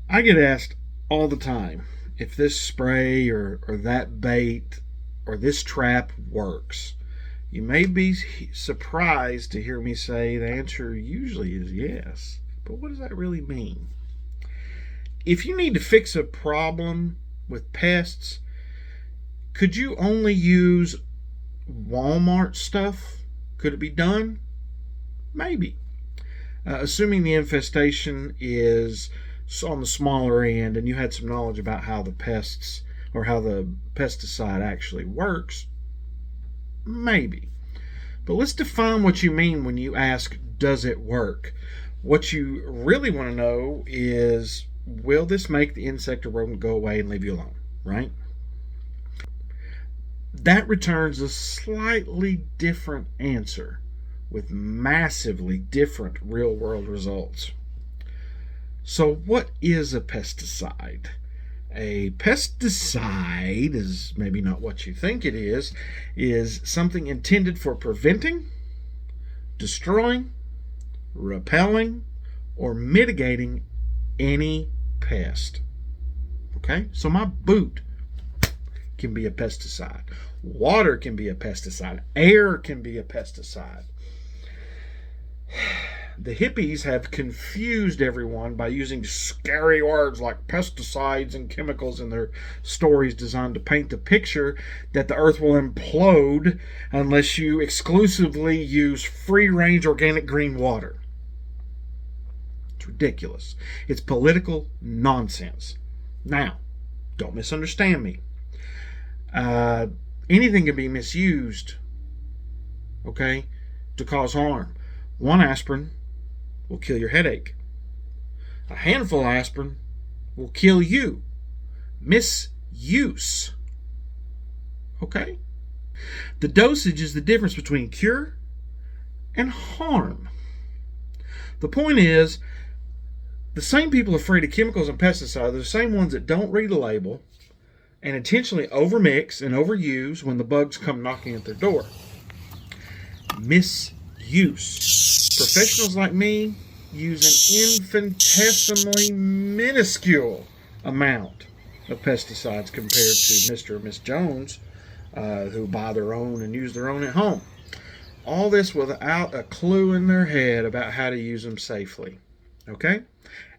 I get asked all the time if this spray or that bait or this trap works. You may be surprised to hear me say the answer usually is yes. But what does that really mean? If you need to fix a problem with pests, could you only use Walmart stuff? Could it be done? Maybe. Assuming the infestation is on the smaller end and you had some knowledge about how the pests or how the pesticide actually works, maybe. But let's define what you mean when you ask, does it work? What you really want to know is, will this make the insect or rodent go away and leave you alone, right? That returns a slightly different answer with massively different real-world results. So what is a pesticide? A pesticide is maybe not what you think it is something intended for preventing, destroying, repelling, or mitigating any pest. Okay? So my boot can be a pesticide. Water can be a pesticide. Air can be a pesticide. The hippies have confused everyone by using scary words like pesticides and chemicals in their stories designed to paint the picture that the earth will implode unless you exclusively use free-range organic green water. It's ridiculous. It's political nonsense. Now, don't misunderstand me. Anything can be misused, okay, to cause harm. One aspirin will kill your headache. A handful of aspirin will kill you. Misuse. Okay? The dosage is the difference between cure and harm. The point is, the same people afraid of chemicals and pesticides are the same ones that don't read the label and intentionally overmix and overuse when the bugs come knocking at their door. Misuse. Professionals like me use an infinitesimally minuscule amount of pesticides compared to Mr. or Miss Jones, who buy their own and use their own at home. All this without a clue in their head about how to use them safely. Okay?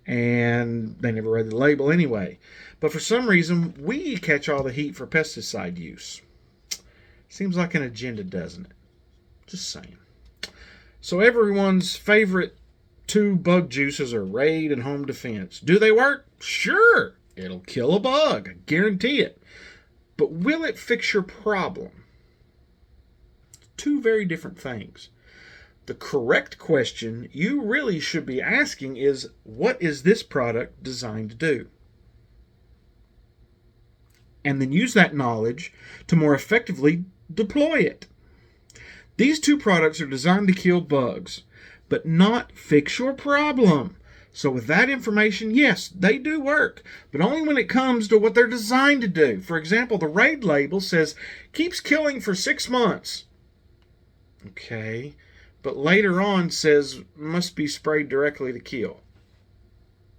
And they never read the label anyway. But for some reason, we catch all the heat for pesticide use. Seems like an agenda, doesn't it? Just saying. So everyone's favorite two bug juices are Raid and Home Defense. Do they work? Sure. It'll kill a bug. I guarantee it. But will it fix your problem? Two very different things. The correct question you really should be asking is, what is this product designed to do? And then use that knowledge to more effectively deploy it. These two products are designed to kill bugs, but not fix your problem. So with that information, yes, they do work, but only when it comes to what they're designed to do. For example, the Raid label says, keeps killing for 6 months. Okay, but later on says, must be sprayed directly to kill.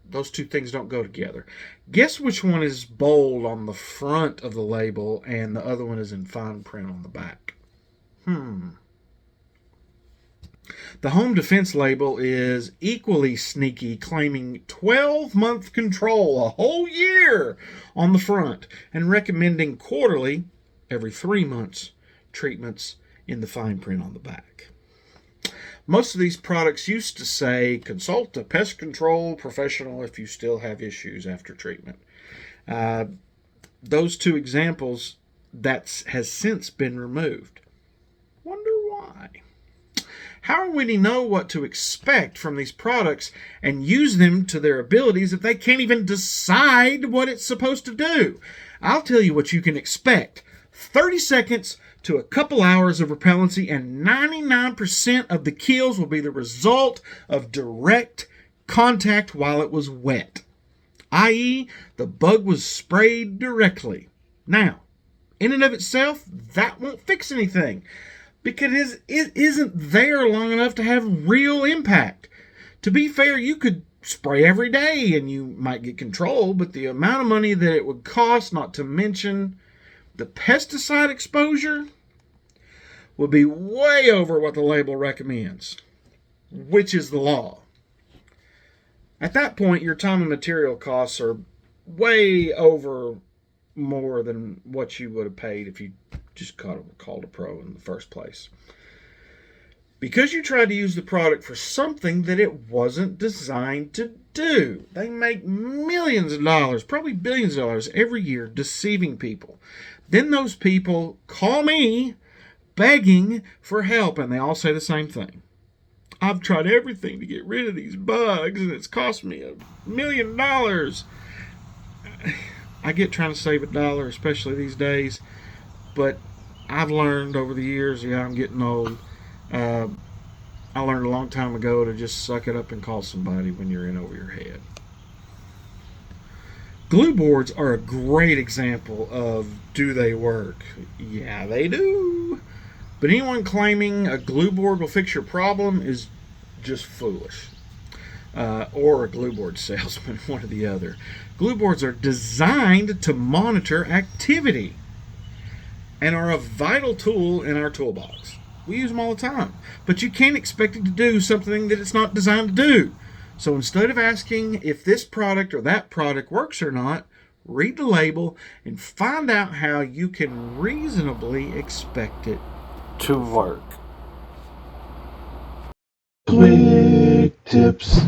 Those two things don't go together. Guess which one is bold on the front of the label and the other one is in fine print on the back? The Home Defense label is equally sneaky, claiming 12-month control, a whole year, on the front, and recommending quarterly, every 3 months, treatments in the fine print on the back. Most of these products used to say, consult a pest control professional if you still have issues after treatment. Those two examples, that has since been removed. Wonder why? How are we to know what to expect from these products and use them to their abilities if they can't even decide what it's supposed to do? I'll tell you what you can expect. 30 seconds to a couple hours of repellency, and 99% of the kills will be the result of direct contact while it was wet, i.e., the bug was sprayed directly. Now, in and of itself, that won't fix anything because it isn't there long enough to have real impact. To be fair, you could spray every day and you might get control, but the amount of money that it would cost, not to mention the pesticide exposure, would be way over what the label recommends, which is the law. At that point, your time and material costs are way over more than what you would have paid if you just called a pro in the first place. Because you tried to use the product for something that it wasn't designed to do. They make millions of dollars, probably billions of dollars every year deceiving people. Then those people call me begging for help, and they all say the same thing. I've tried everything to get rid of these bugs, and it's cost me $1 million. I get trying to save $1, especially these days, but I've learned over the years, I'm getting old. I learned a long time ago to just suck it up and call somebody when you're in over your head. Glue boards are a great example of do they work? Yeah, they do. But anyone claiming a glue board will fix your problem is just foolish. Or a glue board salesman, one or the other. Glue boards are designed to monitor activity and are a vital tool in our toolbox. We use them all the time. But you can't expect it to do something that it's not designed to do. So instead of asking if this product or that product works or not, read the label and find out how you can reasonably expect it to work. Quick tips.